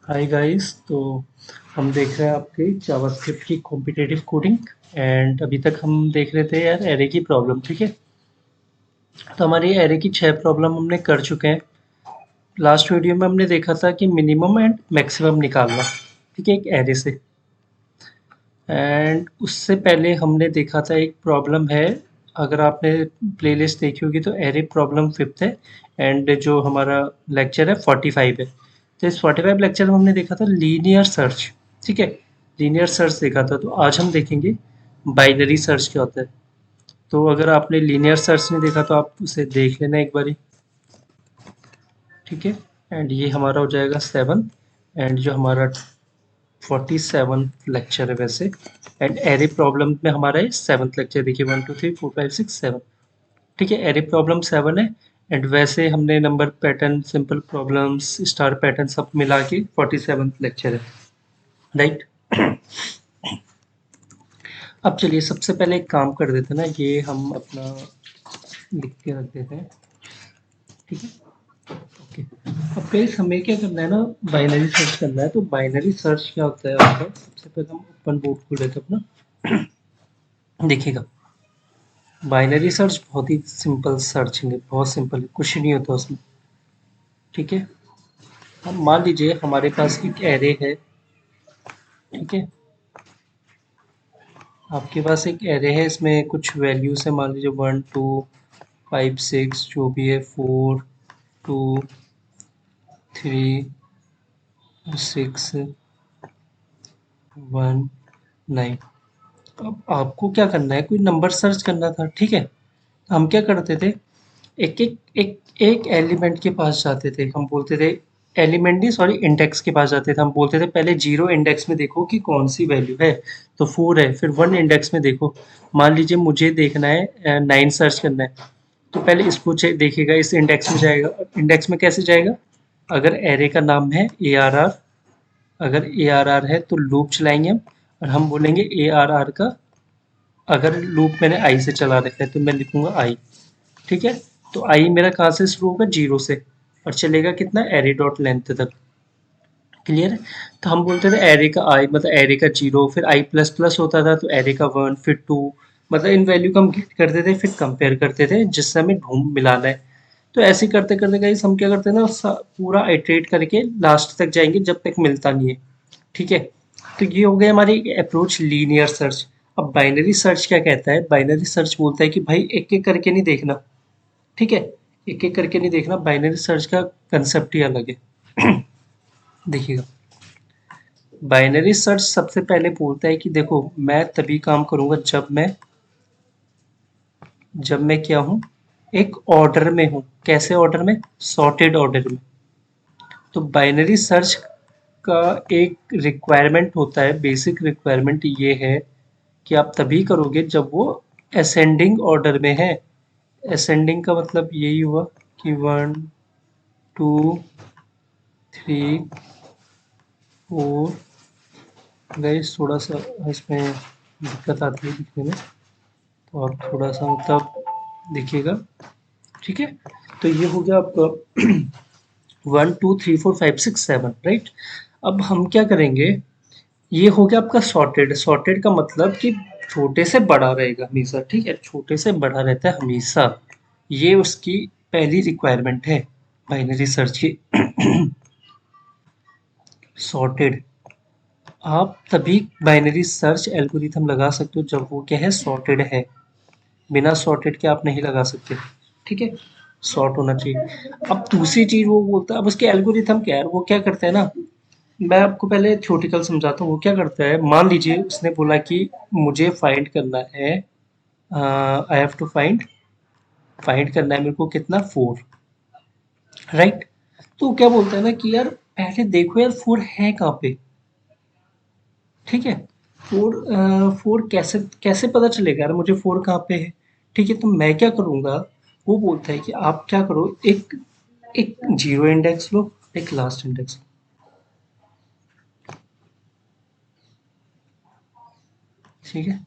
Hi guys. तो हम देख रहे हैं आपके जावास्क्रिप्ट की कॉम्पिटिटिव कोडिंग। एंड अभी तक हम देख रहे थे यार एरे की प्रॉब्लम। ठीक है, तो हमारी एरे की 6 प्रॉब्लम हमने कर चुके हैं। लास्ट वीडियो में हमने देखा था कि मिनिमम एंड मैक्सिमम निकालना, ठीक है, एक एरे से। एंड उससे पहले हमने देखा था एक प्रॉब्लम है, अगर आपने प्लेलिस्ट देखी होगी तो एरे प्रॉब्लम 5th है। एंड जो हमारा लेक्चर है 45 है। तो इस 45 लेक्चर में हमने देखा था लीनियर सर्च। ठीक है, लीनियर सर्च देखा था। तो आज हम देखेंगे बाइनरी सर्च क्या होता है। तो अगर आपने लीनियर सर्च नहीं देखा तो आप उसे देख लेना एक बारी। ठीक है, एंड ये हमारा हो जाएगा 7। एंड जो हमारा 47 लेक्चर है वैसे। एंड एरे प्रॉब्लम में हमारा है 7th लेक्चर। देखिए 1 2 3 4 5 6 7। ठीक है, एरे प्रॉब्लम 7 है। एंड वैसे हमने number pattern, simple problems, star pattern सब मिला के 47 लेक्चर है, राइट। अब चलिए सबसे पहले एक काम कर देते हैं ना, ये हम अपना लिख के रख देते हैं। ठीक है, ओके। अब गाइस हमें क्या करना है ना, बाइनरी सर्च करना है। तो बाइनरी सर्च क्या होता है आपका, सबसे पहले हम ओपन बोर्ड खोल लेते हैं अपना। देखिएगा, बाइनरी सर्च बहुत ही सिंपल सर्चिंग है, बहुत सिंपल है, कुछ नहीं होता उसमें। ठीक है, अब मान लीजिए हमारे पास एक एरे है। ठीक है, आपके पास एक एरे है, इसमें कुछ वैल्यूज है, मान लीजिए 1 2 5 6 जो भी है, 4 2 3 6 1 9। अब आपको क्या करना है, कोई नंबर सर्च करना था। ठीक है, हम क्या करते थे, एक एक एक एक एलिमेंट के पास जाते थे। हम बोलते थे, एलिमेंट नहीं सॉरी, इंडेक्स के पास जाते थे। हम बोलते थे पहले 0 इंडेक्स में देखो कि कौन सी वैल्यू है। तो 4 है, फिर 1 इंडेक्स में देखो। मान लीजिए मुझे देखना है 9 सर्च करना है। तो पहले इसको देखिएगा, इस इंडेक्स में जाएगा। इंडेक्स में कैसे जाएगा, अगर एरे का नाम है ए आर आर, अगर ए आर आर है तो लूप चलाएंगे हम। और हम बोलेंगे ए आर आर का, अगर लूप मैंने आई से चला रखा है तो मैं लिखूंगा आई। ठीक है, तो आई मेरा कहाँ से शुरू होगा, 0 से, और चलेगा कितना, एरे डॉट लेंथ तक। क्लियर है। तो हम बोलते थे एरे का आई मतलब एरे का 0, फिर आई प्लस प्लस होता था तो एरे का 1, फिर 2। मतलब इन वैल्यू को हम गेट करते थे, फिर कंपेयर करते थे जिससे हमें ढूंढ मिलाना है। तो ऐसे ही करते करते गाइस हम क्या करते हैं ना, पूरा आइटरेट करके लास्ट तक जाएंगे जब तक मिलता नहीं है। ठीक है, तो ये हो गई हमारी अप्रोच लीनियर सर्च। अब बाइनरी सर्च क्या कहता है, बाइनरी सर्च बोलता है कि भाई एक एक करके नहीं देखना। ठीक है, एक एक करके नहीं देखना, बाइनरी सर्च का कंसेप्ट ही अलग है। देखिएगा, बाइनरी सर्च सबसे पहले बोलता है कि देखो मैं तभी काम करूंगा जब मैं क्या हूं, एक ऑर्डर में हूं। कैसे ऑर्डर में, सॉर्टेड ऑर्डर में। तो बाइनरी सर्च का एक रिक्वायरमेंट होता है, बेसिक रिक्वायरमेंट ये है कि आप तभी करोगे जब वो असेंडिंग ऑर्डर में है। असेंडिंग का मतलब यही हुआ कि 1 2 3 4। गाइस थोड़ा सा इसमें दिक्कत आती है लिखने में, तो आप थोड़ा सा मतलब देखिएगा। ठीक है, तो ये हो गया आपका 1 2 3 4 5 6 7, राइट। अब हम क्या करेंगे, ये हो गया आपका सॉर्टेड। सॉर्टेड का मतलब कि छोटे से बड़ा रहेगा हमेशा। ठीक है, छोटे से बड़ा रहता है हमेशा। ये उसकी पहली रिक्वायरमेंट है बाइनरी सर्च की। सॉर्टेड, आप तभी बाइनरी सर्च एल्गोरिथम लगा सकते हो जब वो क्या है, सॉर्टेड है। बिना सॉर्टेड के आप नहीं लगा सकते। ठीक है, सॉर्ट होना चाहिए। अब दूसरी चीज वो बोलता है, अब उसके एल्गोरिथम क्या है, वो क्या करता है ना, मैं आपको पहले थ्योरेटिकल समझाता हूँ। वो क्या करता है, मान लीजिए उसने बोला कि मुझे फाइंड करना है, आई हैव टू फाइंड करना है मेरे को कितना, 4, राइट। तो क्या बोलता है ना कि यार पहले देखो यार 4 है कहाँ पे। ठीक है, 4 कैसे कैसे पता चलेगा यार मुझे 4 कहाँ पे है। ठीक है, तो मैं क्या करूँगा, वो बोलता है कि आप क्या करो, एक एक 0 इंडेक्स लो, एक लास्ट इंडेक्स। ठीक है,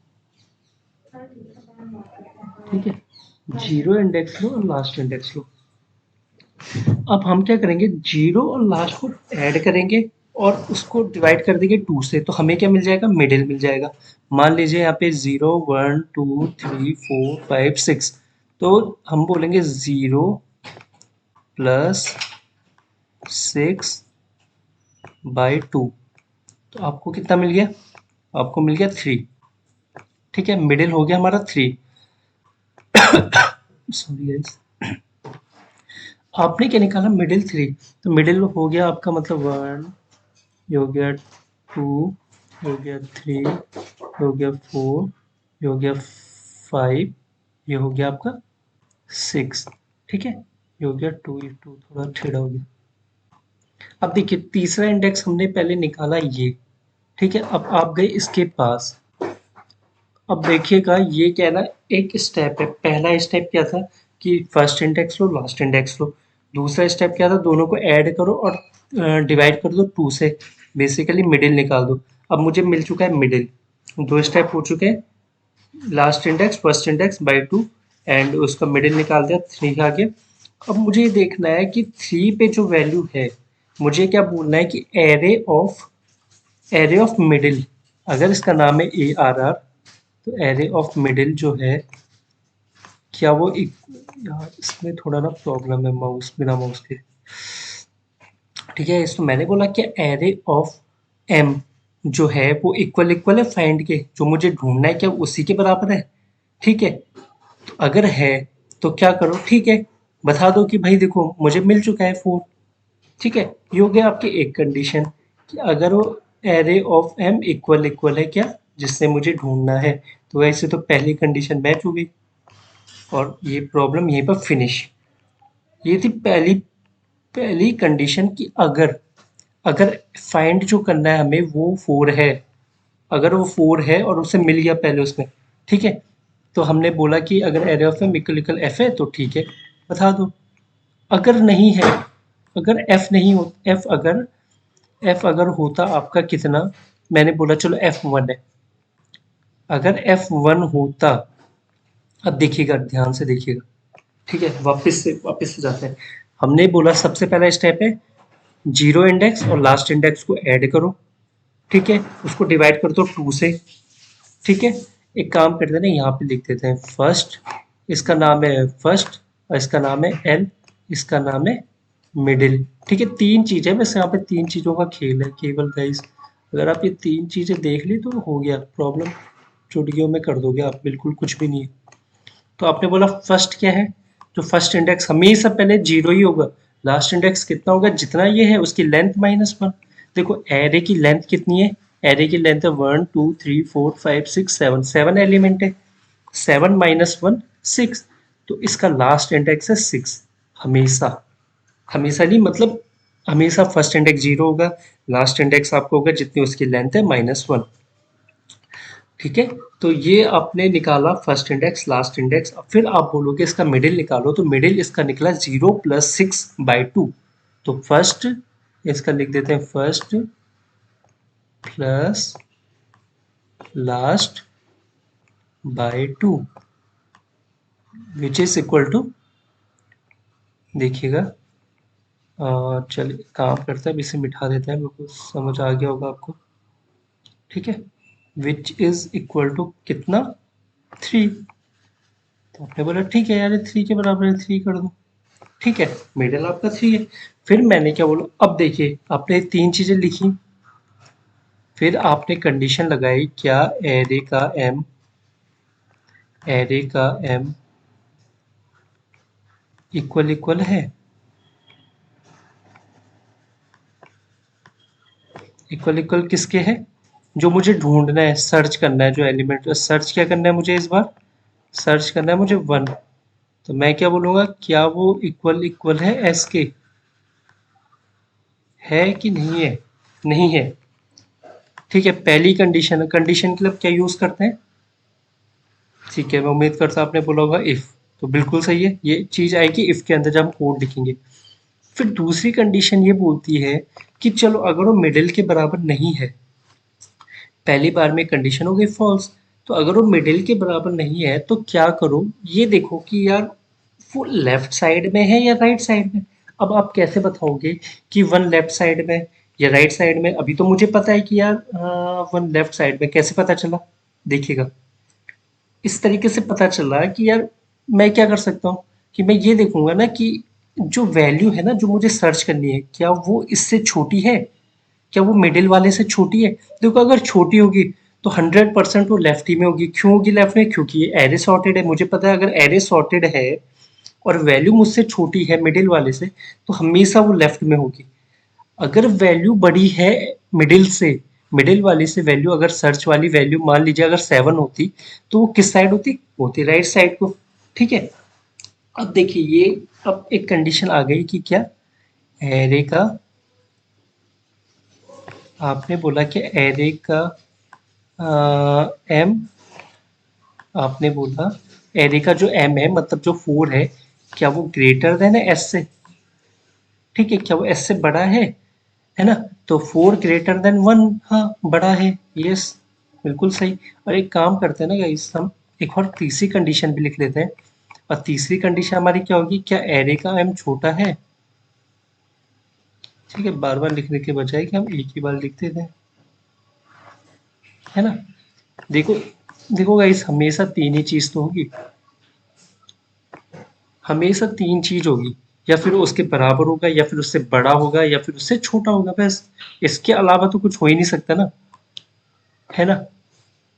ठीक है, 0 इंडेक्स लो और लास्ट इंडेक्स लो। अब हम क्या करेंगे, 0 और लास्ट को ऐड करेंगे। और उसको डिवाइड कर देंगे 2 से, तो हमें क्या मिल जाएगा? मिडिल मिल जाएगा। मान लीजिए यहाँ पे 0 1 2 3 4 5 6, तो हम बोलेंगे 0 प्लस 6 बाई 2, तो आपको कितना मिल गया? आपको मिल गया 3। ठीक है, मिडिल हो गया हमारा 3। सॉरी गाइस, आपने क्या निकाला? मिडिल 3। तो मिडिल हो गया आपका मतलब 1, ये हो गया 2, ये हो गया 3, ये हो गया 4, ये हो गया 5, ये हो गया आपका 6। ठीक है, ये हो गया 2, ये 2 थोड़ा टेढ़ा हो गया। अब देखिए तीसरा इंडेक्स हमने पहले निकाला ये, ठीक है। अब आप गए इसके पास, अब देखिएगा ये क्या है ना, एक स्टेप है। पहला स्टेप क्या था कि फर्स्ट इंडेक्स लो, लास्ट इंडेक्स लो। दूसरा स्टेप क्या था, दोनों को ऐड करो और डिवाइड कर दो 2 से, बेसिकली मिडिल निकाल दो। अब मुझे मिल चुका है मिडिल, 2 स्टेप हो चुके हैं। Last index first index by 2 and उसका मिडिल निकाल दिया, 3 आ गया। अब मुझे ये देखना है कि 3 पे जो वैल्यू है, मुझे क्या बोलना है कि एरे ऑफ मिडिल, अगर इसका नाम है ARR, तो एरे ऑफ मिडिल जो है, क्या वो यार इसमें थोड़ा ना प्रॉब्लम है माउस, बिना माउस के। ठीक है, इसमें मैंने बोला कि एरे ऑफ एम जो है वो इक्वल इक्वल है फाइंड के, जो मुझे ढूंढना है क्या उसी के बराबर है। ठीक है, तो अगर है तो क्या करो, ठीक है, बता दो कि भाई देखो मुझे मिल चुका है 4। ठीक है, ये हो गया आपकी एक कंडीशन कि अगर वो array of M equal equal है क्या, जिससे मुझे ढूंढना है। तो वैसे तो पहली कंडीशन मैच हो गई और ये प्रॉब्लम यहीं पर फिनिश। ये थी पहली पहली कंडीशन कि अगर अगर फाइंड जो करना है हमें वो 4 है, अगर वो 4 है और उसे मिल गया पहले उसमें, ठीक है, तो हमने बोला कि अगर array of M equal equal F है तो ठीक है, बता दो। अगर नहीं है, अगर एफ नहीं हो, एफ अगर होता आपका कितना, मैंने बोला चलो F1 है, अगर F1 होता, अब देखिएगा ध्यान से देखिएगा। ठीक है, वापस से जाते हैं। हमने बोला सबसे पहला स्टेप है जीरो इंडेक्स और लास्ट इंडेक्स को ऐड करो। ठीक है, उसको डिवाइड कर दो 2 से। ठीक है, एक काम करते हैं ना, यहाँ पे लिख देते हैं फर्स्ट, इसका नाम है फर्स्ट और इसका नाम है एल, इसका नाम है मिडिल। ठीक है, 3 चीजें, बस यहाँ पे 3 चीजों का खेल है केवल गाइस। अगर आप ये 3 चीजें देख ली तो हो गया, प्रॉब्लम चुटकियों में कर दोगे आप, बिल्कुल कुछ भी नहीं है। तो आपने बोला फर्स्ट क्या है, जो फर्स्ट इंडेक्स हमेशा पहले जीरो ही होगा। लास्ट इंडेक्स कितना होगा, जितना ये है उसकी लेंथ -1। देखो एरे की लेंथ कितनी है, एरे की लेंथ है 1 2 3 4 5 6 7, 7 एलिमेंट है। 7 - 1 6, तो इसका लास्ट इंडेक्स है 6। हमेशा, हमेशा नहीं मतलब हमेशा फर्स्ट इंडेक्स जीरो होगा, लास्ट इंडेक्स आपको होगा जितनी उसकी लेंथ है -1। ठीक है, तो ये आपने निकाला फर्स्ट इंडेक्स लास्ट इंडेक्स। अब फिर आप बोलोगे इसका मिडिल निकालो, तो मिडिल इसका निकला 0 + 6/2। तो फर्स्ट इसका लिख देते हैं first plus last by 2 which is equal to, देखिएगा चलिए काम करता है, अब इसे मिटा देते हैं, बिल्कुल समझ आ गया होगा आपको। ठीक है, विच इज इक्वल टू कितना, 3। तो आपने बोला ठीक है यार 3 के बराबर है, 3 कर दो। ठीक है, मिडिल आपका 3 है। फिर मैंने क्या बोला, अब देखिए आपने 3 चीजें लिखी, फिर आपने कंडीशन लगाई क्या, एरे का एम इक्वल इक्वल है, इक्वल इक्वल किसके है, जो मुझे ढूंढना है, सर्च करना है, जो एलिमेंट सर्च क्या करना है मुझे, इस बार सर्च करना है मुझे 1। तो मैं क्या बोलूंगा, क्या वो इक्वल इक्वल है एस के, है कि नहीं है, नहीं है। ठीक है, पहली कंडीशन, कंडीशन के लिए क्या यूज करते हैं, ठीक है, मैं उम्मीद करता आपने बोला होगा इफ, तो बिल्कुल सही है, ये चीज आएगी इफ के अंदर जब हम कोड लिखेंगे। फिर दूसरी कंडीशन ये बोलती है कि चलो अगर वो मिडिल के बराबर नहीं है, पहली बार में कंडीशन हो गई फॉल्स, तो अगर वो मिडिल के बराबर नहीं है तो क्या करो, ये देखो कि यार वो लेफ्ट साइड में है या राइट साइड में। अब आप कैसे बताओगे कि वन लेफ्ट साइड में या राइट साइड में? अभी तो मुझे पता है कि यार वन लेफ्ट साइड में, कैसे पता चला? देखिएगा, इस तरीके से पता चल रहा है कि यार मैं क्या कर सकता हूँ कि मैं ये देखूंगा ना कि जो वैल्यू है ना जो मुझे सर्च करनी है, क्या वो इससे छोटी है, क्या वो मिडिल वाले से छोटी है? देखो, अगर छोटी होगी तो 100% वो लेफ्ट ही में होगी। क्यों होगी लेफ्ट में? क्योंकि ये एरे सॉर्टेड है। मुझे पता है अगर एरे सॉर्टेड है और वैल्यू मुझसे छोटी है मिडिल वाले से, तो हमेशा वो लेफ्ट में होगी। अगर वैल्यू बड़ी है मिडिल से, मिडिल वाली से वैल्यू, अगर सर्च वाली वैल्यू मान लीजिए अगर 7 होती, तो वो किस साइड होती? होती राइट साइड को। ठीक है। अब देखिए ये, अब एक कंडीशन आ गई कि क्या एरे का, आपने बोला कि एरे का एम, आपने बोला एरे का जो एम है मतलब जो 4 है, क्या वो ग्रेटर देन है एस से? ठीक है, क्या वो एस से बड़ा है ना? तो 4 ग्रेटर देन 1, हाँ बड़ा है, यस, बिल्कुल सही। और एक काम करते हैं ना गाइस, हम एक और तीसरी कंडीशन भी लिख लेते हैं। और तीसरी कंडीशन हमारी क्या होगी? क्या एरे का एम छोटा है? ठीक है, बार बार लिखने के बजाय कि हम एक ही बार लिख देते हैं, है ना? देखो, देखो गाइस, हमेशा तीन ही चीज तो होगी, हमेशा तीन चीज होगी। या फिर उसके बराबर होगा, या फिर उससे बड़ा होगा, या फिर उससे छोटा होगा, बस। इसके अलावा तो कुछ हो ही नहीं सकता ना, है ना?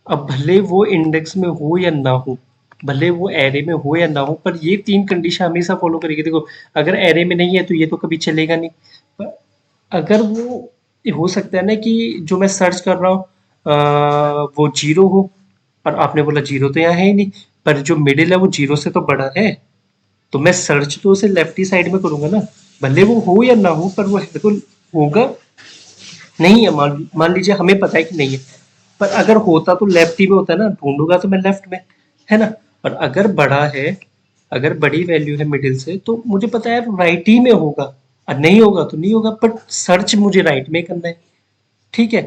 अब भले वो इंडेक्स में हो या ना हो, भले वो एरे में हो या ना हो, पर ये तीन कंडीशन हमेशा फॉलो करेगी। देखो, अगर एरे में नहीं है तो ये तो कभी चलेगा नहीं। पर अगर वो, हो सकता है ना कि जो मैं सर्च कर रहा हूँ वो जीरो हो, पर आपने बोला जीरो तो यहाँ है ही नहीं, पर जो मिडिल है वो जीरो से तो बड़ा है, तो मैं सर्च तो उसे लेफ्ट ही साइड में करूंगा ना, भले वो हो या ना हो, पर वो है तो होगा। नहीं है, मान मान लीजिए हमें पता है कि नहीं है, पर अगर होता तो लेफ्ट ही में होता ना, ढूंढूंगा तो मैं लेफ्ट में, है ना? और अगर बड़ा है, अगर बड़ी वैल्यू है मिडिल से, तो मुझे पता है राइट ही में होगा, और नहीं होगा तो नहीं होगा, बट सर्च मुझे राइट में करना है। ठीक है,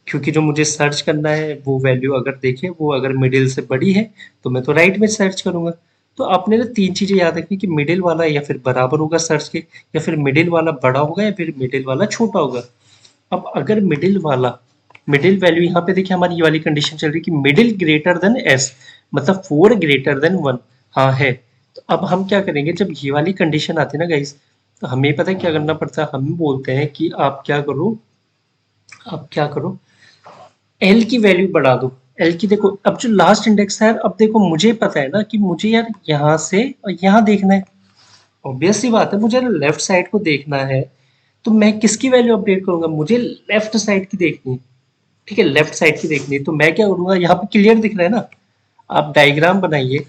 क्योंकि जो मुझे सर्च करना है वो वैल्यू अगर देखें वो अगर मिडिल से बड़ी है, तो मैं तो राइट में सर्च करूंगा। तो आपने ना तीन चीजें याद रखनी कि मिडिल वाला या फिर बराबर होगा सर्च के, या फिर मिडिल वाला बड़ा होगा, या फिर मिडिल वाला छोटा होगा। अब अगर मिडिल वाला, मिडिल वैल्यू यहाँ पे देखिए हमारी ये वाली कंडीशन चल रही है कि मिडिल ग्रेटर देन एस, मतलब 4 ग्रेटर देन 1, हाँ है। तो अब हम क्या करेंगे, जब ये वाली कंडीशन आती है ना गाइस, तो हमें पता है क्या करना पड़ता है। हम बोलते हैं कि आप क्या करो, आप क्या करो, एल की वैल्यू बढ़ा दो। एल की, देखो अब जो लास्ट इंडेक्स है, अब देखो मुझे पता है ना कि मुझे यार यहाँ से और यहाँ देखना है। ऑब्वियस सी बात है, मुझे लेफ्ट साइड को देखना है, तो मैं किसकी वैल्यू अपडेट करूंगा? मुझे लेफ्ट साइड की देखनी है। ठीक है, लेफ्ट साइड की देखनी है, तो मैं क्या करूंगा? यहाँ पे क्लियर दिख रहा है ना, आप डायग्राम बनाइए,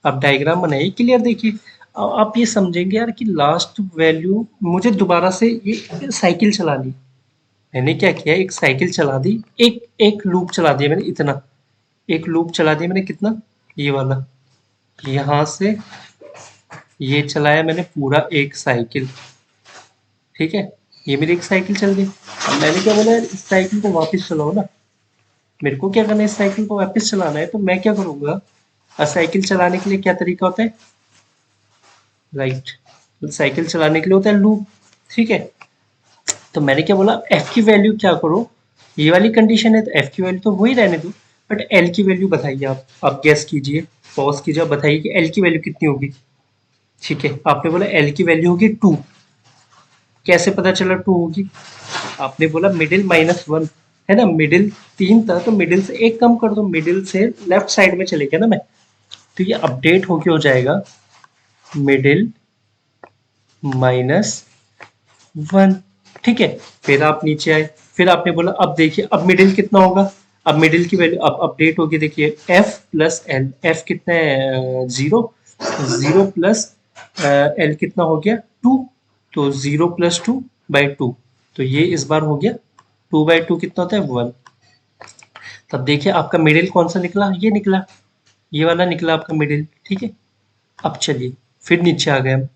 आप डायग्राम बनाइए, क्लियर देखिए। आप ये समझेंगे यार कि लास्ट वैल्यू मुझे दोबारा से ये साइकिल चलानी। मैंने क्या किया, एक साइकिल चला दी, एक एक लूप चला दिया मैंने, इतना एक लूप चला दिया मैंने, कितना? ये वाला, यहाँ से ये चलाया मैंने पूरा एक साइकिल। ठीक है, ये मेरी एक साइकिल चल गई। अब मैंने क्या बोला, यार इस साइकिल को वापस चलाओ ना, मेरे को क्या करना है, इस साइकिल को वापस चलाना है, तो मैं क्या करूंगा? साइकिल चलाने के लिए क्या तरीका होता है? राइट, साइकिल चलाने के लिए होता है लूप। ठीक है, तो मैंने क्या बोला, एफ की वैल्यू क्या करो, ये वाली कंडीशन है तो एफ की वैल्यू तो वही रहने दो, बट एल की वैल्यू बताइए। आप गेस कीजिए, पॉज कीजिए, आप बताइए कि एल की वैल्यू कितनी होगी। ठीक है, आपने बोला एल की वैल्यू होगी 2। कैसे पता चला 2 होगी? आपने बोला मिडिल -1, है ना? मिडिल 3 था तो मिडिल से एक कम कर दो, मिडिल से लेफ्ट साइड में चले गया ना मैं, तो ये अपडेट होके हो जाएगा मिडिल -1। ठीक है, फिर आप नीचे आए, फिर आपने बोला अब देखिए अब मिडिल कितना होगा। अब मिडिल की वैल्यू अब अपडेट होगी, देखिए एफ प्लस एल, एफ कितना है? 0, 0 प्लस एल कितना हो गया? 2, तो 0 + 2/2, तो ये इस बार हो गया 2/2, कितना होता है? 1। तब देखिए आपका मिडिल कौन सा निकला? ये निकला, ये वाला निकला आपका मिडिल। ठीक है, अब चलिए फिर नीचे आ गए हम।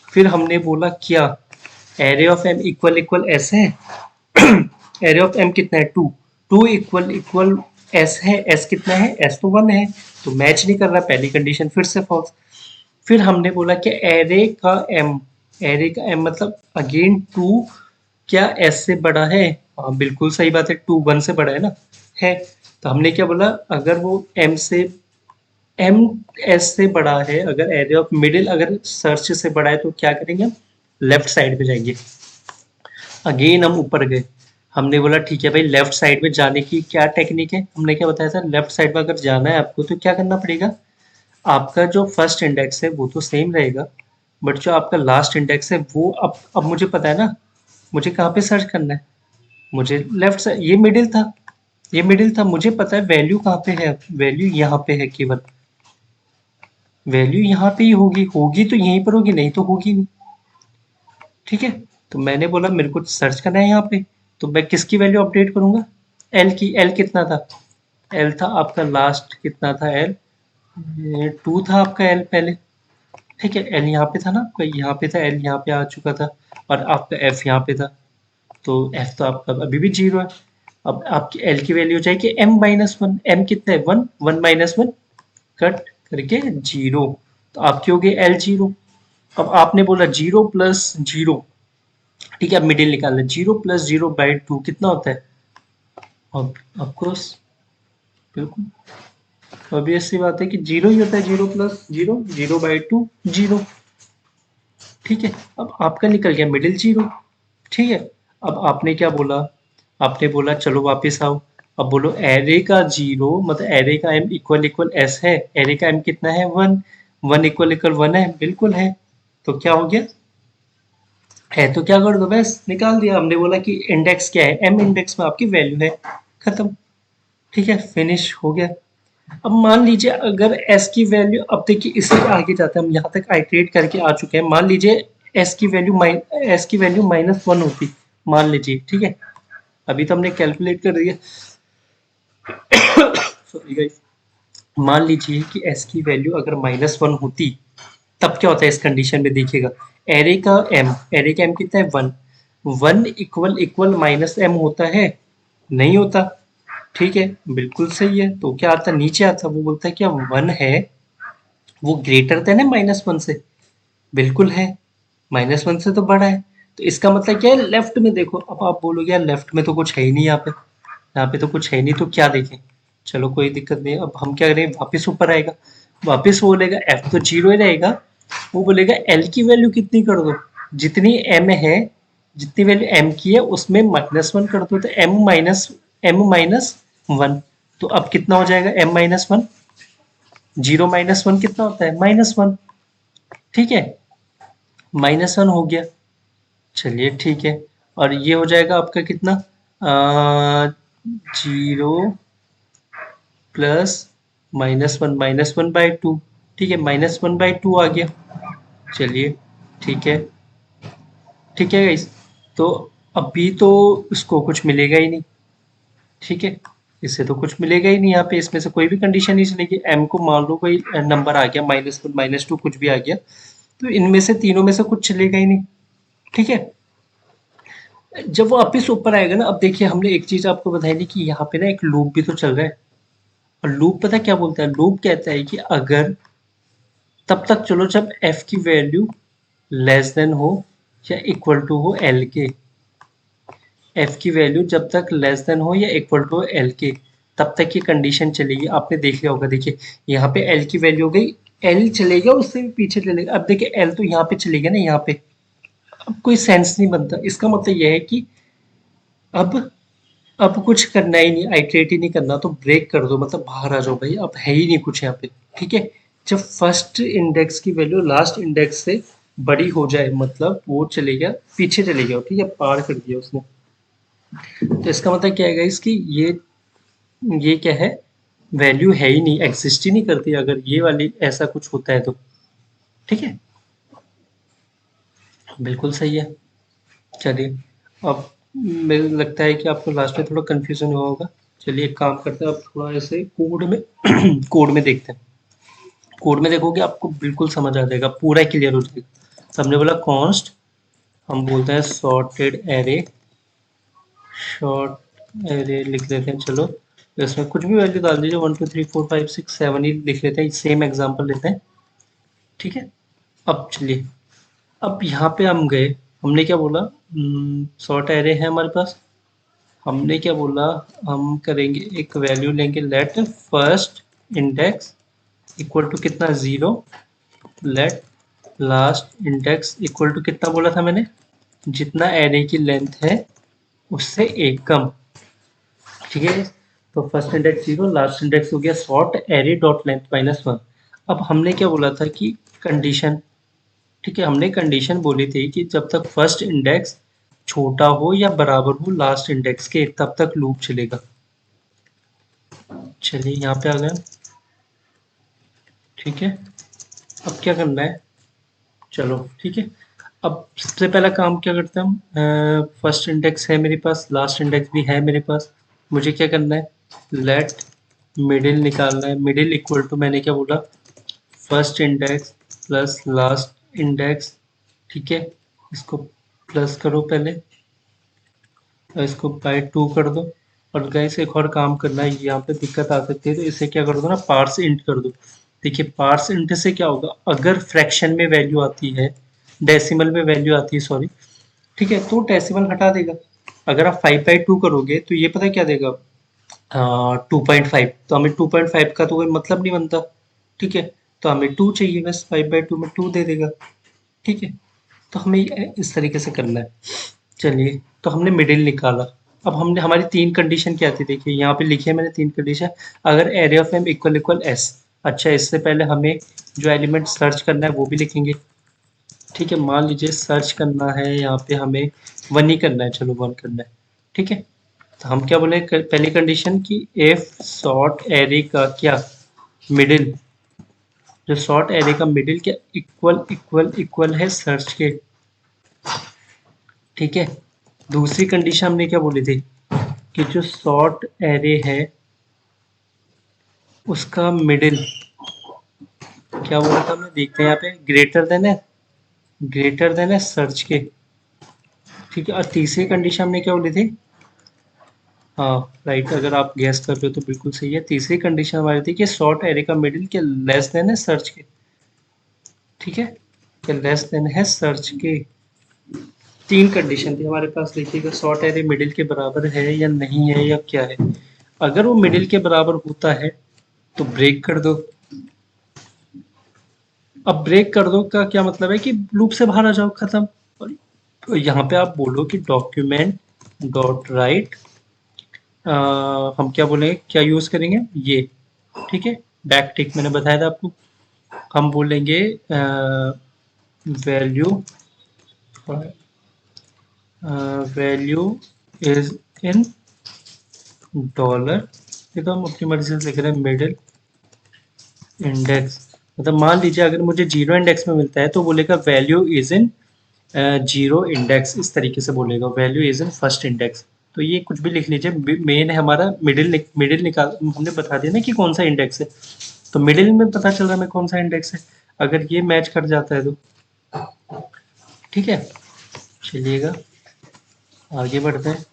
फिर हमने बोला क्या, array of M equal equal S है। एरे ऑफ एम कितना है? 2, 2 इक्वल इक्वल एस है, एस कितना है? एस तो 1 है, तो मैच नहीं कर रहा, पहली कंडीशन फिर से फॉल्स। फिर हमने बोला कि एरे का एम, एरे का एम मतलब अगेन 2 क्या एस से बड़ा है? हाँ बिल्कुल सही बात है, 2 1 से बड़ा है ना, है। तो हमने क्या बोला, अगर वो एम एस से बड़ा है, अगर एरिया ऑफ मिडिल अगर सर्च से बड़ा है तो क्या करेंगे हम, लेफ्ट साइड पे जाएंगे। अगेन हम ऊपर गए, हमने बोला ठीक है भाई लेफ्ट साइड में जाने की क्या टेक्निक है, हमने क्या बताया था, लेफ्ट साइड में अगर जाना है आपको तो क्या करना पड़ेगा, आपका जो फर्स्ट इंडेक्स है वो तो सेम रहेगा, बट जो आपका लास्ट इंडेक्स है वो अब मुझे पता है ना, मुझे कहाँ पे सर्च करना है, मुझे लेफ्ट साइड, ये मिडिल था, ये मिडिल था, मुझे पता है वैल्यू कहाँ पे है, वैल्यू यहाँ पे है केवल, वैल्यू यहाँ पे ही होगी, होगी तो यहीं पर होगी, नहीं तो होगी नहीं, ठीक है। तो मैंने बोला मेरे को सर्च करना है यहाँ पे, तो मैं किसकी वैल्यू अपडेट करूंगा, एल की, एल कितना था, एल था आपका लास्ट कितना था, एल 2 था आपका एल पहले, ठीक है, एल यहाँ पे था ना आपका, यहाँ पे था एल, यहाँ पे आ चुका था, और आपका एफ यहाँ पे था, तो एफ तो आपका अभी भी 0 है। अब आपकी एल की वैल्यू हो जाएगी m-1, m कितना है 1, 1 माइनस 1 कट करके 0, तो आपकी हो गई एल 0। अब आपने बोला 0 प्लस 0, ठीक है, अब मिडिल निकालना है, 0 प्लस 0 बाई 2 कितना होता है, अब ऑफकोर्स बिल्कुल ऑब्वियस सी बात है कि 0 ही होता है, 0 प्लस 0, 0 बाई 2 0, ठीक है। अब आपका निकल गया मिडिल 0, ठीक है। अब आपने क्या बोला, आपने बोला चलो वापस आओ, अब बोलो एरे का 0 मतलब एरे का m इक्वल इक्वल s है, एरे का m कितना है 1, 1 इक्वल इक्वल 1 है, बिल्कुल है, तो क्या हो गया, है तो क्या कर दो, बस निकाल दिया, हमने बोला कि इंडेक्स क्या है, m इंडेक्स में आपकी वैल्यू है, खत्म, ठीक है, फिनिश हो गया। अब मान लीजिए अगर s की वैल्यू, अब देखिए इससे आगे जाते हैं हम, यहाँ तक आइटरेट करके आ चुके हैं, मान लीजिए s की वैल्यू -1 होती, मान लीजिए, ठीक है, अभी तो हमने कैलकुलेट कर दिया, सॉरी गाइस, मान लीजिए कि s की वैल्यू अगर -1 होती, तब क्या होता है इस कंडीशन में, देखिएगा, एरे का m कितना है 1, 1 इक्वल इक्वल माइनस m होता है, नहीं होता, ठीक है, बिल्कुल सही है, तो क्या आता, नीचे आता, वो बोलता है क्या 1 है, वो ग्रेटर देन है -1 से, बिल्कुल है, -1 से तो बड़ा है, तो इसका मतलब क्या है, लेफ्ट में देखो, अब आप बोलोगे यार लेफ्ट में तो कुछ है ही नहीं, यहाँ पे तो कुछ है नहीं, तो क्या देखें, चलो कोई दिक्कत नहीं, अब हम क्या करें, वापस ऊपर आएगा, वापस वो बोलेगा एफ तो 0 ही रहेगा, वो बोलेगा एल की वैल्यू कितनी कर दो, जितनी एम है, जितनी वैल्यू एम की है उसमें -1 कर दो, तो एम माइनस 1, तो अब कितना हो जाएगा m-1, 0 - 1 कितना होता है -1, ठीक है, -1 हो गया, चलिए ठीक है, और ये हो जाएगा आपका कितना, 0 प्लस -1 ठीक है, -1/2 आ गया, चलिए ठीक है, ठीक है गाइस, तो अभी तो इसको कुछ मिलेगा ही नहीं, ठीक है, इससे तो कुछ मिलेगा ही नहीं, यहाँ पे इसमें से कोई भी कंडीशन नहीं चलेगी, m को मान लो कोई नंबर आ गया -1 -2 कुछ भी आ गया, तो इनमें से तीनों में से कुछ चलेगा ही नहीं, ठीक है। जब वो वापिस ऊपर आएगा ना, अब देखिए हमने एक चीज आपको बताई थी कि यहाँ पे ना एक लूप भी तो चल रहा है, और लूप पता क्या बोलता है, लूप कहता है कि अगर, तब तक चलो जब f की वैल्यू लेस देन हो या इक्वल टू हो l के, f की वैल्यू जब तक लेस देन हो या इक्वल टू हो l के, तब तक ये कंडीशन चलेगी, आपने देख लिया होगा, देखिए यहाँ पे l की वैल्यू हो गई, l चलेगा उससे भी पीछे चलेगा, अब देखिए l तो यहाँ पे चलेगा ना, यहाँ पे, अब कोई सेंस नहीं बनता, इसका मतलब यह है कि अब अब कुछ करना ही नहीं, आइटरेट ही नहीं करना, तो ब्रेक कर दो, मतलब बाहर आ जाओ भाई, अब है ही नहीं कुछ यहाँ पे, ठीक है। जब फर्स्ट इंडेक्स की वैल्यू लास्ट इंडेक्स से बड़ी हो जाए, मतलब वो चले गया पीछे, चले गया, ठीक है, पार कर दिया उसने, तो इसका मतलब क्या है इसकी, ये क्या है, वैल्यू है ही नहीं, एग्जिस्ट ही नहीं करती, अगर ये वाली ऐसा कुछ होता है तो, ठीक है, बिल्कुल सही है। चलिए, अब मुझे लगता है कि आपको लास्ट में थोड़ा कंफ्यूजन हुआ होगा, चलिए एक काम करते हैं, अब थोड़ा ऐसे कोड में कोड में देखते हैं, कोड में देखोगे आपको बिल्कुल समझ आ जाएगा, पूरा क्लियर हो जाएगा। तो हमने बोला कॉन्स्ट, हम बोलते हैं सॉर्टेड एरे, शॉर्ट एरे लिख लेते हैं, चलो तो इसमें कुछ भी वैल्यू डाल दीजिए, 1 2 3 4 5 6 7 ही लिख लेते हैं, सेम एग्जांपल लेते हैं, ठीक है। अब चलिए, अब यहाँ पे हम गए, हमने क्या बोला, सॉर्ट एरे है हमारे पास। हमने क्या बोला, हम करेंगे एक वैल्यू लेंगे, let first index equal to कितना, 0। Let last index equal to कितना बोला था मैंने, जितना एरे की लेंथ है उससे एक कम। ठीक है, तो फर्स्ट इंडेक्स 0, लास्ट इंडेक्स हो गया सॉर्ट एरे डॉट लेंथ -1। अब हमने क्या बोला था कि कंडीशन, ठीक है, हमने कंडीशन बोली थी कि जब तक फर्स्ट इंडेक्स छोटा हो या बराबर हो लास्ट इंडेक्स के तब तक लूप चलेगा। चलिए यहाँ पे आ गए। ठीक है, अब क्या करना है, चलो ठीक है। अब सबसे पहला काम क्या करते हैं हम, फर्स्ट इंडेक्स है मेरे पास, लास्ट इंडेक्स भी है मेरे पास। मुझे क्या करना है, लेट मिडिल निकालना है। मिडिल इक्वल टू मैंने क्या बोला, first index plus last index. ठीक है, इसको प्लस करो पहले और इसको बाय 2 कर दो। और गाइस एक और काम करना है, यहाँ पे दिक्कत आ सकती है तो इसे क्या कर दो ना, पार्स इंट कर दो। देखिए पार्स इंट से क्या होगा, अगर फ्रैक्शन में वैल्यू आती है, डेसिमल में वैल्यू आती है सॉरी, ठीक है, तो डेसिमल हटा देगा। अगर आप 5/2 करोगे तो ये पता है क्या देगा, 2.5। तो हमें 2.5 का तो कोई मतलब नहीं बनता। ठीक है, तो हमें 2 चाहिए, बस 5/2 में 2 दे देगा। ठीक है, तो हमें इस तरीके से करना है। चलिए, तो हमने मिडिल निकाला। अब हमने हमारी 3 कंडीशन क्या थी, देखिए यहाँ पे लिखी है मैंने 3 कंडीशन। अगर array of M equal equal S, अच्छा इससे पहले हमें जो एलिमेंट सर्च करना है वो भी लिखेंगे। ठीक है, मान लीजिए सर्च करना है यहाँ पे हमें 1 ही करना है, चलो 1 करना है। ठीक है, तो हम क्या बोले पहली कंडीशन की, इफ सॉर्ट एरे का क्या मिडिल, जो सॉर्ट एरे का मिडिल क्या इक्वल इक्वल इक्वल है सर्च के। ठीक है, दूसरी कंडीशन हमने क्या बोली थी कि जो सॉर्ट एरे है उसका मिडिल क्या बोला था हमने, देखते हैं यहाँ पे, ग्रेटर देन है सर्च के। ठीक है, और तीसरी कंडीशन हमने क्या बोली थी, हाँ राइट, अगर आप गैस कर रहे हो तो बिल्कुल सही है। तीसरी कंडीशन हमारी थी कि शॉर्ट एरे का मिडिल के लेस देन है सर्च के। ठीक है, कि लेस देन है सर्च के। 3 कंडीशन थी हमारे पास, देखिएगा शॉर्ट एरे मिडिल के बराबर है या नहीं है या क्या है। अगर वो मिडिल के बराबर होता है तो ब्रेक कर दो। अब ब्रेक कर दो का क्या मतलब है कि लूप से बाहर आ जाओ, खत्म। और तो यहाँ पे आप बोलो कि डॉक्यूमेंट डॉट राइट, हम क्या बोलेंगे, क्या यूज करेंगे ये। ठीक है, बैक टिक मैंने बताया था आपको। हम बोलेंगे value, value is in dollar. ये तो हम अपनी मर्जी से लिख रहे हैं, मिडिल इंडेक्स। मतलब मान लीजिए अगर मुझे 0 इंडेक्स में मिलता है तो बोलेगा वैल्यू इज इन 0 इंडेक्स, इस तरीके से बोलेगा, value is in first index. तो ये कुछ भी लिख लीजिए, मेन है हमारा मिडिल। मिडिल निकाल, हमने बता दिया ना कि कौन सा इंडेक्स है, तो मिडिल में पता चल रहा है मैं कौन सा इंडेक्स है, अगर ये मैच कर जाता है तो। ठीक है, चलिएगा आगे बढ़ते हैं।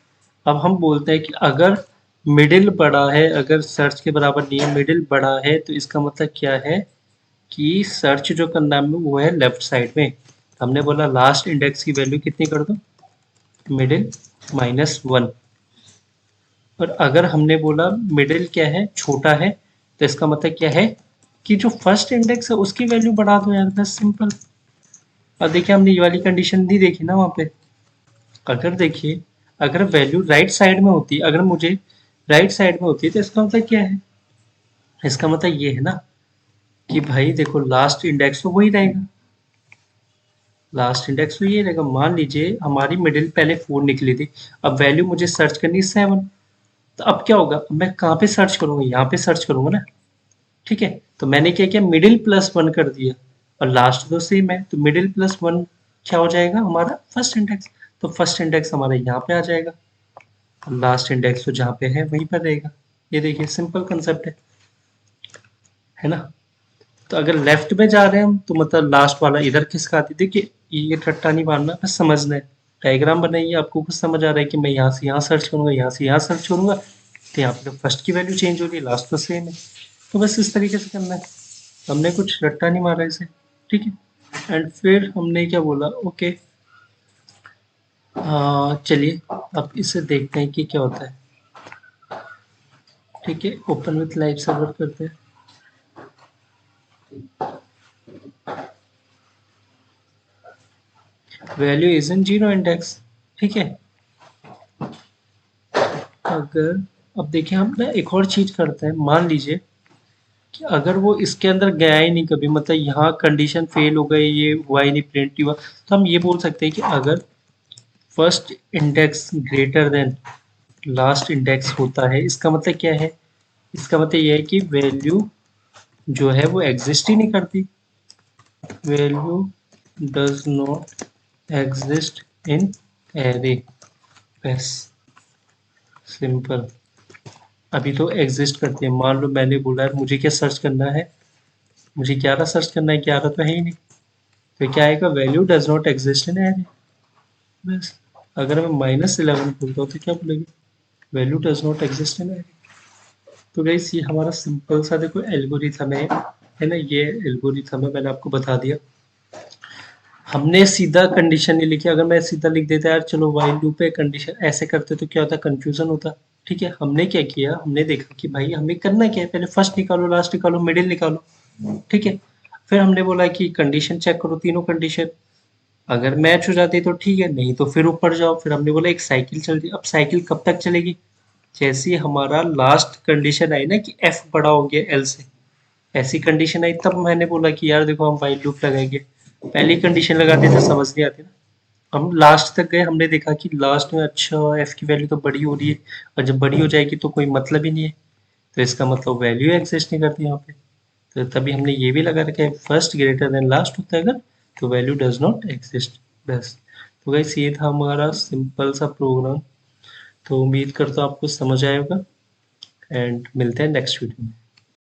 अब हम बोलते हैं कि अगर मिडिल बड़ा है, अगर सर्च के बराबर नहीं है, मिडिल बड़ा है, तो इसका मतलब क्या है कि सर्च जो करना है वो है लेफ्ट साइड में। हमने बोला लास्ट इंडेक्स की वैल्यू कितनी कर दो, मिडिल -1। और अगर हमने बोला मिडिल क्या है, छोटा है, तो इसका मतलब क्या है कि जो फर्स्ट इंडेक्स है उसकी वैल्यू बढ़ा दो यार, बस सिंपल। और देखिए हमने ये वाली कंडीशन नहीं देखी ना वहाँ पे। अगर देखिए, अगर वैल्यू राइट साइड में होती, अगर मुझे राइट साइड में होती तो इसका मतलब क्या है, इसका मतलब ये है ना कि भाई देखो लास्ट इंडेक्स तो वही रहेगा, लास्ट इंडेक्स तो ये रहेगा। मान लीजिए हमारी मिडिल पहले 4 निकली थी, अब वैल्यू मुझे सर्च करनी है 7, तो अब क्या होगा, अब मैं कहाँ पे सर्च करूंगा, यहाँ पे सर्च करूंगा ना। ठीक है, तो मैंने क्या किया, मिडिल +1 कर दिया, और लास्ट तो सेम है, तो मिडिल +1 क्या हो जाएगा हमारा फर्स्ट इंडेक्स। तो फर्स्ट इंडेक्स हमारे यहाँ पे आ जाएगा, लास्ट इंडेक्स तो जहाँ पे है वहीं पर रहेगा। ये देखिए सिंपल कंसेप्ट है ना। तो अगर लेफ्ट में जा रहे हैं हम तो मतलब लास्ट वाला इधर खिसका दी, देखिए ये रट्टा नहीं मारना, बस समझना है। डायग्राम बनाइए, आपको कुछ समझ आ रहा है कि मैं यहाँ से यहाँ सर्च करूंगा, यहाँ से यहाँ सर्च करूंगा, तो यहाँ पे तो फर्स्ट की वैल्यू चेंज हो रही है, लास्ट तो सेम है। तो बस इस तरीके से करना है, हमने कुछ रट्टा नहीं मारा इसे। ठीक है, एंड फिर हमने क्या बोला, ओके चलिए अब इसे देखते हैं कि क्या होता है। ठीक है, ओपन विथ लाइव सर्वर करते हैं। Value is in zero index. ठीक है, अगर अब देखिए हम ना एक और चीज करते हैं, मान लीजिए कि अगर वो इसके अंदर गया ही नहीं कभी, मतलब यहाँ कंडीशन फेल हो गई, ये हुआ ही नहीं, प्रिंट ही हुआ, तो हम ये बोल सकते हैं कि अगर first index greater than last index होता है, इसका मतलब क्या है? इसका मतलब यह है कि वैल्यू जो है वो एग्जिस्ट ही नहीं करती। Value does not exist in array. बस सिंपल। अभी तो एग्जिस्ट करती है। मान लो मैंने बोला है मुझे क्या सर्च करना है, मुझे 11 सर्च करना है, 11 तो है ही नहीं, तो क्या आएगा? Value does not exist in array. बस। अगर मैं -11 बोलता हूँ तो क्या बोलेगी? Value does not exist in array. तो गाइस ये हमारा सिंपल सा देखो एल्गोरिथम है ना, ये एल्गोरिथम है, मैंने आपको बता दिया। हमने सीधा कंडीशन नहीं लिखी। अगर मैं सीधा लिख देता यार चलो व्हाइल लूप है, कंडीशन ऐसे करते तो क्या होता? कंफ्यूजन होता। ठीक है, हमने क्या किया, हमने देखा कि भाई हमें करना क्या है, पहले फर्स्ट निकालो, लास्ट निकालो, मिडिल निकालो। ठीक है, फिर हमने बोला कि कंडीशन चेक करो, तीनों कंडीशन अगर मैच हो जाती है तो ठीक है, नहीं तो फिर ऊपर जाओ। फिर हमने बोला एक साइकिल चलती है। अब साइकिल कब तक चलेगी? जैसे ही हमारा लास्ट कंडीशन आई ना कि एफ बड़ा हो गया एल से, ऐसी कंडीशन आई तब मैंने बोला कि यार देखो हम व्हाइल लूप लगाएंगे। पहली कंडीशन लगाते तो समझ नहीं आती ना। हम लास्ट तक गए, हमने देखा कि लास्ट में अच्छा एफ की वैल्यू तो बड़ी हो रही है, और जब बड़ी हो जाएगी तो कोई मतलब ही नहीं है, तो इसका मतलब वैल्यू एग्जिस्ट नहीं करती यहाँ पे। तो तभी हमने ये भी लगा रखा है फर्स्ट ग्रेटर देन लास्ट होता है अगर, तो वैल्यू डज नॉट एग्जिस्ट। बस। तो गाइस ये था हमारा सिंपल सा प्रोग्राम। तो उम्मीद करता हूँ आपको समझ आएगा, एंड मिलते हैं नेक्स्ट वीडियो में।